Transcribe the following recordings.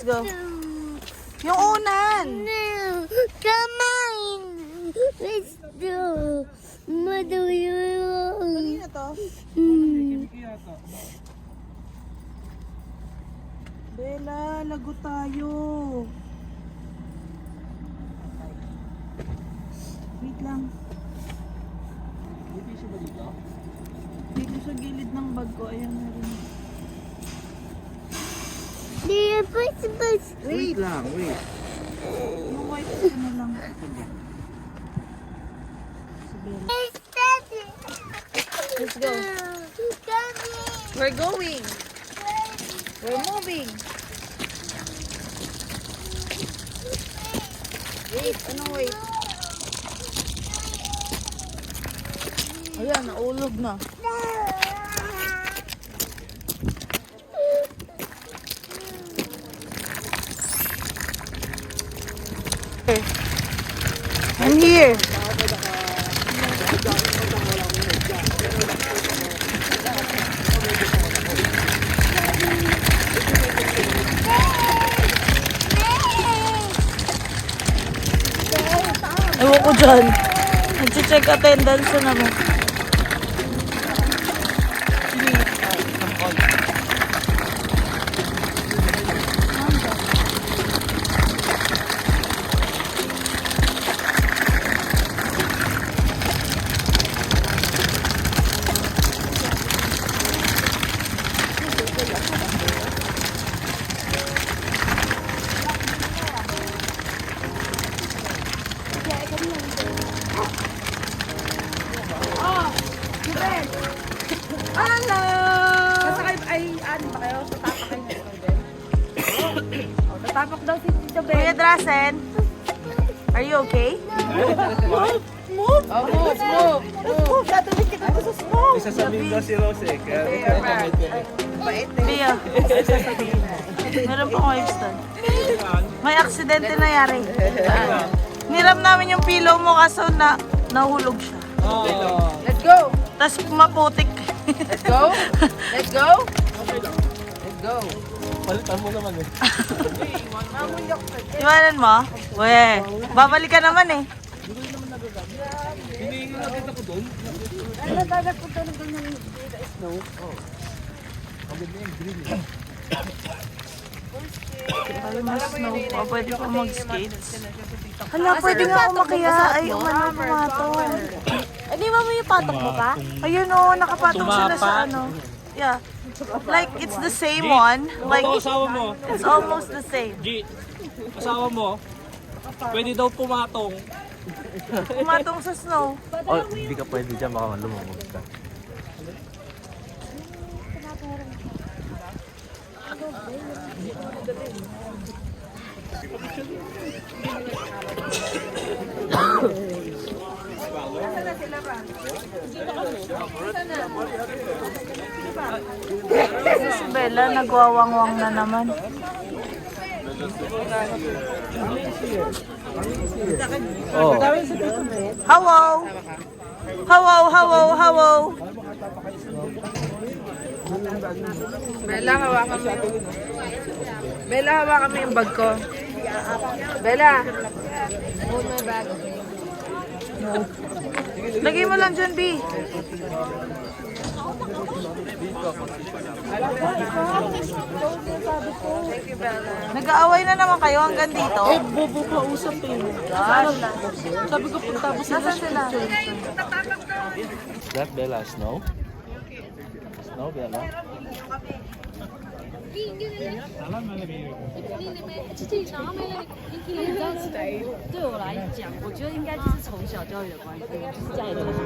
Go. Yung unan. No, come on. Let's do. Mother, Kanina to. Bella, lago tayo. Wait lang. Dito sa gilid ng bag ko. Ayan na rin. Wait lang, wait. Yung white ko na lang. Let's go. We're going. We're moving. Wait, ano wait? Ayan, naulog na. I'm here. Ewan ko dyan. Nag-check attendance na naman. Hello! Nasakay, ay, ano ba kayo? Tatapak kayo ng Bel? Oh, tatapak daw si Tito Bel. Kuya Drasen, are you okay? Move! Move! Oh, move, move. Dadawin kita to sa smoke! Isasabihin daw si Rose eh. Kaya Bia, meron pa akong Houston. May aksidente nangyari. Niram namin yung pillow mo kaso nahulog siya. Let's go. Tapos maputik. Let's go. Let's go. Let's go. palitan mo naman eh. Iwanan mo? Weh, babalik ka naman eh. Hinihingi na kita ko doon. Sabi mas snow pa, pwede pa mag-skates. Hala, pwede nga umakyat. Ay, umano, pumatong. Hindi mo yung patok mo pa? Ayun o, nakapatong sila sa ano. Yeah. Like, it's the same one. Like, Asawa mo, it's almost the same. G, asawa mo, pwede daw pumatong. Pumatong sa snow. Oh, hindi ka pwede dyan, baka lumamog ka. Si Bella, nagwawangwang na naman. Oh, Hello! Hello, hello, hello! Bella, hawakan mo yung... Bella, hawakan mo yung bag ko. Bella. Hold my bag. Lagay mo lang dyan, B. Thank you, Bella. Nag-aaway na naman kayo hanggang dito? Bobo ka usap eh. Sabi ko pagtapos Nasaan sila? is that Bella Snow? Snow, Bella? 对我来讲，我觉得应该就是从小教育的关系，就是家里都是。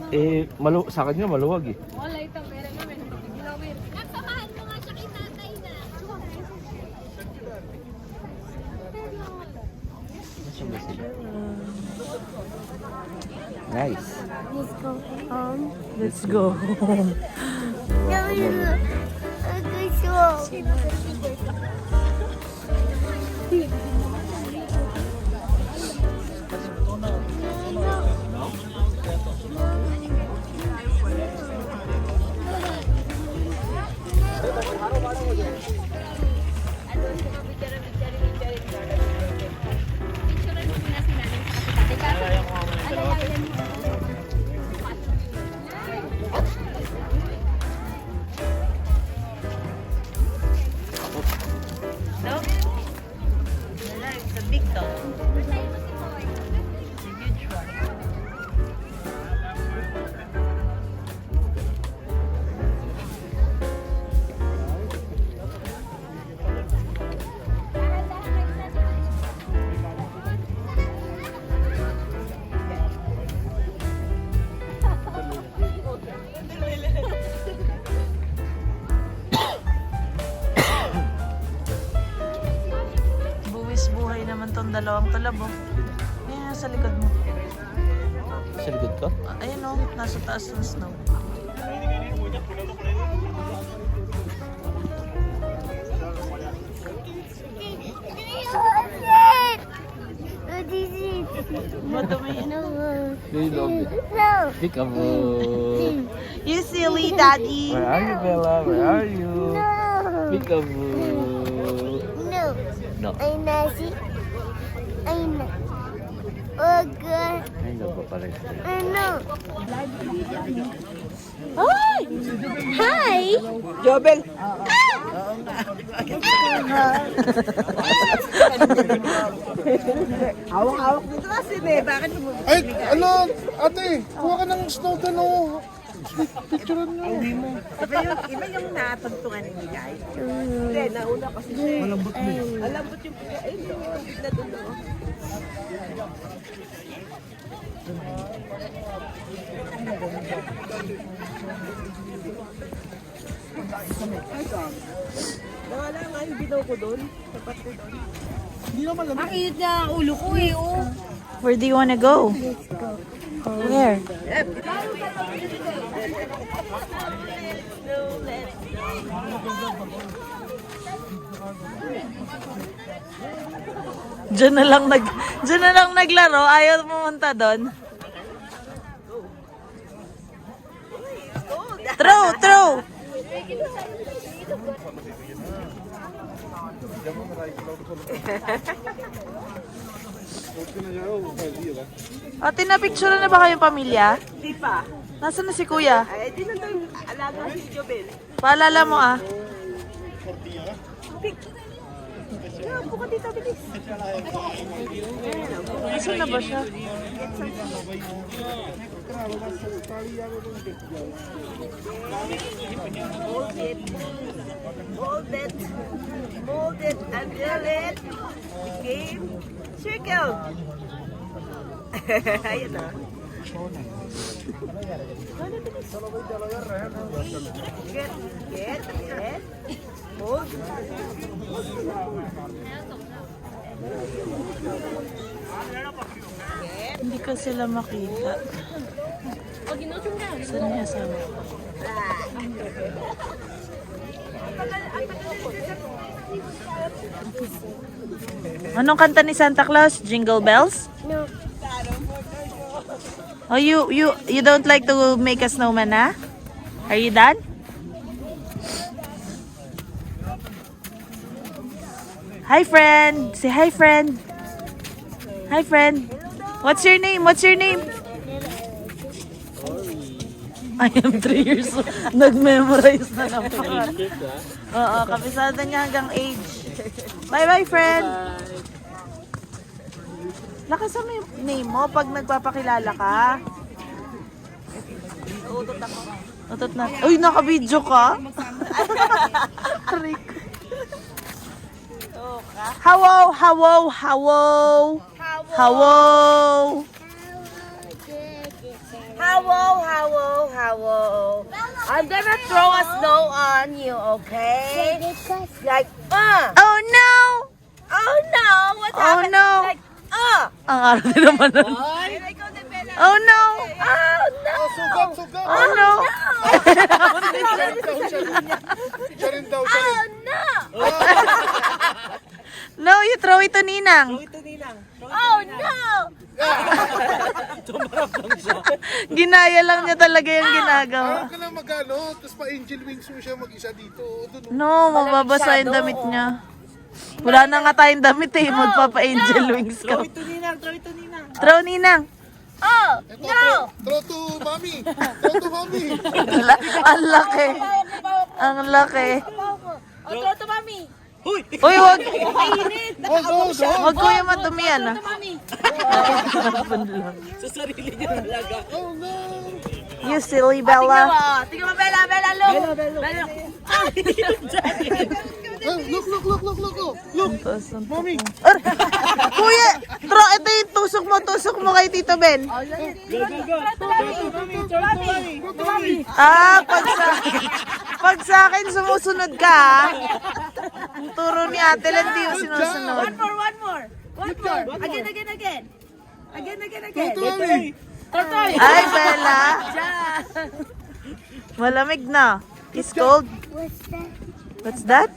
Eh, sa akin nga maluwag eh. Nice. Let's go home. Let's go home. No, No? It's a big dog. It's a huge one. Buwis buhay naman tong dalawang talabo. Ayan, sa likod mo. Sa likod ko? Ayun o, nasa taas ng snow. What is it? Madumi. No. Do you love it? No. Peekaboo. You silly daddy. Where are you, Bella? Where are you? No. Peekaboo. No. No. I'm Nazi. I'm Oh God. Ay, no pa pala. I know. Hi! Hi! Jobel! Hawak-hawak dito kasi, be. Bakit mo? Ay, ano, ate, kuha ka ng snow doon, oh. Picturean nyo. Iba yung natagtungan ni guys. Hindi, nauna kasi siya. Malambot mo. Malambot yung puya. Ayun, yung tubig na doon. Oh. Nawala nga yung binaw ko doon. Tapat ko doon. Makikita niya ang ulo ko eh, oh. Where do you wanna go? Where? Diyan na lang naglaro, ayaw pumunta doon. Throw! O, tinapicture na ba kayong pamilya? Di pa. Nasaan na si kuya? Ay, di na tayo alaga si Jobel. Paalala mo ah. Yeah, buka dito, bilis. Nasaan na ba siya? Mold it until it became circle. Ayun na. Get. Mold. Hindi ko sila makita. Saan niya asawa? Anong kanta ni Santa Claus? Jingle Bells? No. Oh, you don't like to make a snowman, ha? Are you done? Hi, friend. Say hi, friend. Hi, friend. What's your name? I am 3 years old. Nag-memorize na naman. Oo, kabisado niya hanggang age. Bye-bye, friend. Lakasan mo yung name mo pag nagpapakilala ka. Utot na. Uy, naka-video ka? Rick. Hawo. I'm gonna throw a snow on you, okay? Like, Oh no! oh no, what Oh happened? no! Like, Ang araw din naman nun. Oh no! Oh, sugat, sugat. Oh no! Siya rin daw, siya rin. No, you throw it to Ninang. Oh no! Ginaya lang niya talaga yung ginagawa. Ayaw ka lang mag-ano, tapos pa-angel wings mo siya mag-isa dito. Doon. No, mababasa yung damit niya. Wala na nga tayong damit eh. Magpapa-angel wings ka. Throw Ninang. Oh Ito, throw to mommy. Throw to mommy. Ang laki. Ang laki. Oh, throw to mommy. Uy, wag. Oh, go, go. Wag ko yung madumi yan ah. Oh, no. You silly Bella. Tingnan mo, Bella, Bella, look. Bella. Oh, look, look, look, look, look. Look. Mommy. Kuya, ito yung tusok mo kay Tito Ben. Ah, pag sa akin sumusunod ka, ah. Ang turo ni Ate Len, di mo sinusunod. One more. Again. Throw to mommy. Ay, Bella. Malamig na. It's cold. What's that? What's that?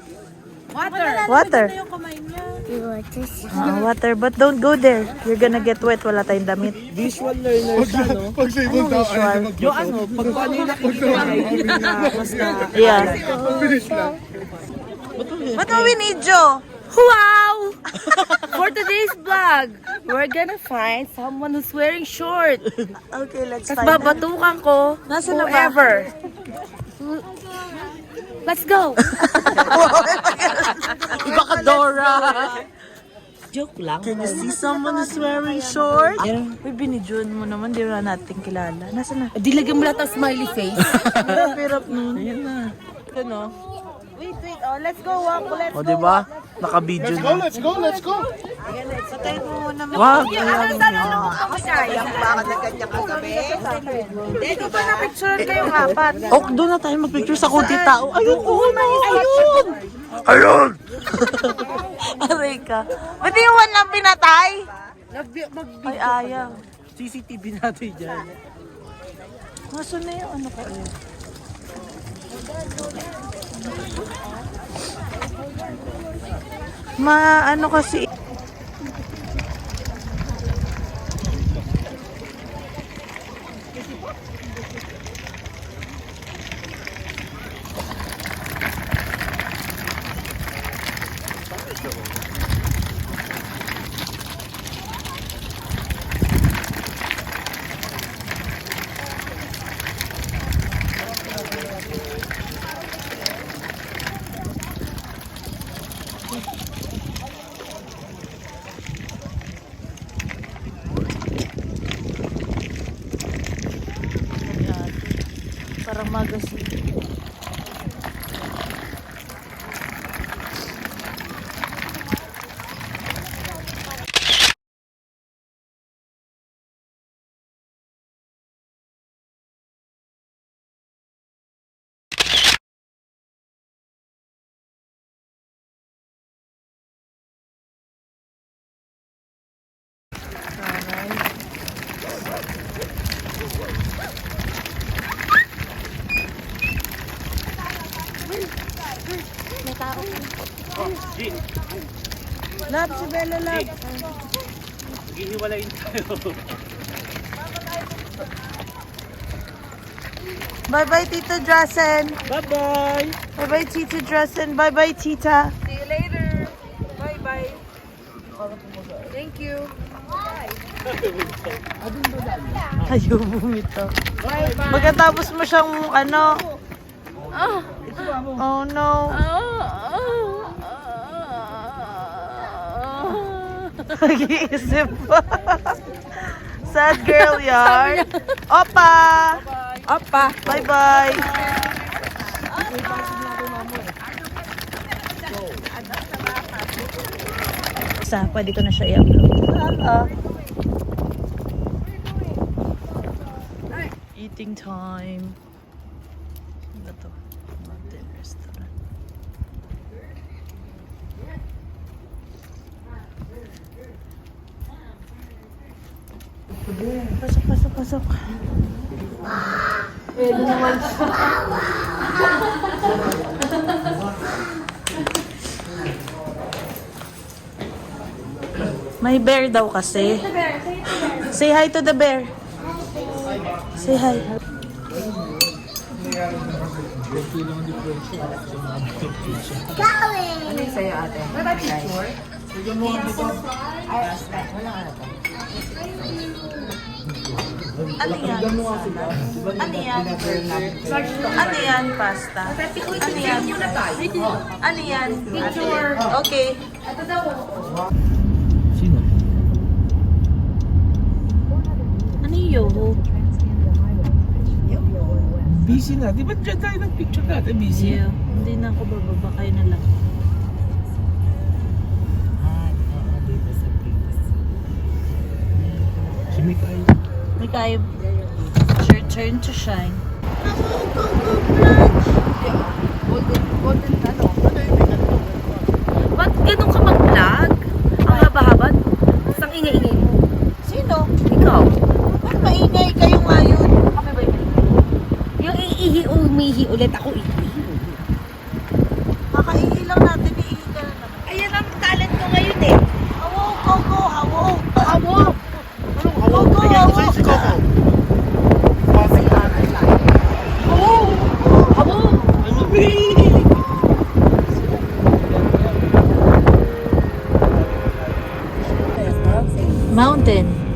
Water. Water, but don't go there. You're gonna get wet. Wala tayong damit. Pag sa ibang tao, ayaw na Yeah. Finish lang. Ba't mo binidyo? Wow! For today's vlog, we're gonna find someone who's wearing short. Okay, let's Tapos find out. babatukan ko Nasaan na ba? whoever. Let's go! Iba ka, Dora. Joke lang. Can you see someone who's wearing short? Uy, binidyoan mo naman. Di na natin kilala. Nasaan na? Dilagyan mo lahat ng smiley face. Hirap nun. Ayan na. Ano? Wait. Oh, let's go. Walk. Let's O, diba? Naka-video Let's go, na. let's go. Patay mo muna. Wag. Dito ba na-picture kayong apat? O, doon na tayo mag-picture sa kunti tao. Ayun, ayun! Ayun! Aray ka. Ba't yung one lang pinatay? Ay, ayaw. CCTV natin dyan. Nasaan na yung ano ko eh? Ano kasi parang magasin. Lab, si Bella, lab. Hihiwalayin tayo. Bye-bye, Tito Drasen. Bye-bye! Bye-bye, Tito Drasen. Bye-bye, Tita. See you later. Bye-bye. Thank you. Ayaw bumito. Pagkatapos mo siyang, ano, oh no. Nag-iisip pa. Sad girl yard. Opa! Opa. Bye-bye. Pwede ko na siya i-upload. Eating time. Ano to? Mountain restaurant. Pasok, pasok, pasok. Pwede naman siya. May bear daw kasi. Say hi to the bear. Say hi. Ano yung sa'yo, ate? Ano yan? Ano yan? Ano yan? Pasta? Ano yan? Ano yan? Picture. Okay. Sino? Ano yung yoho? Busy na. Di ba dyan tayo nag-picture natin? Busy. Yeah. Hindi na ako bababa. Kayo na lang. Si Mikay. May kayo. It's your turn to shine. Ba't ganun ka mag-vlog? Ang haba-haba. Ang ingay-ingay mo. Sino? Ikaw. Ba't maingay kayo ngayon? Kami ba yun? Yung iihi umihi ulit ako iihi. Kakaihi lang natin. Iihi ka na naman. Ayan ang talent ko ngayon eh. Hawo, Coco, hawo. Hawo! Anong hawo? Coco, Ayan, hawo. sa'yo si Coco. Mountain.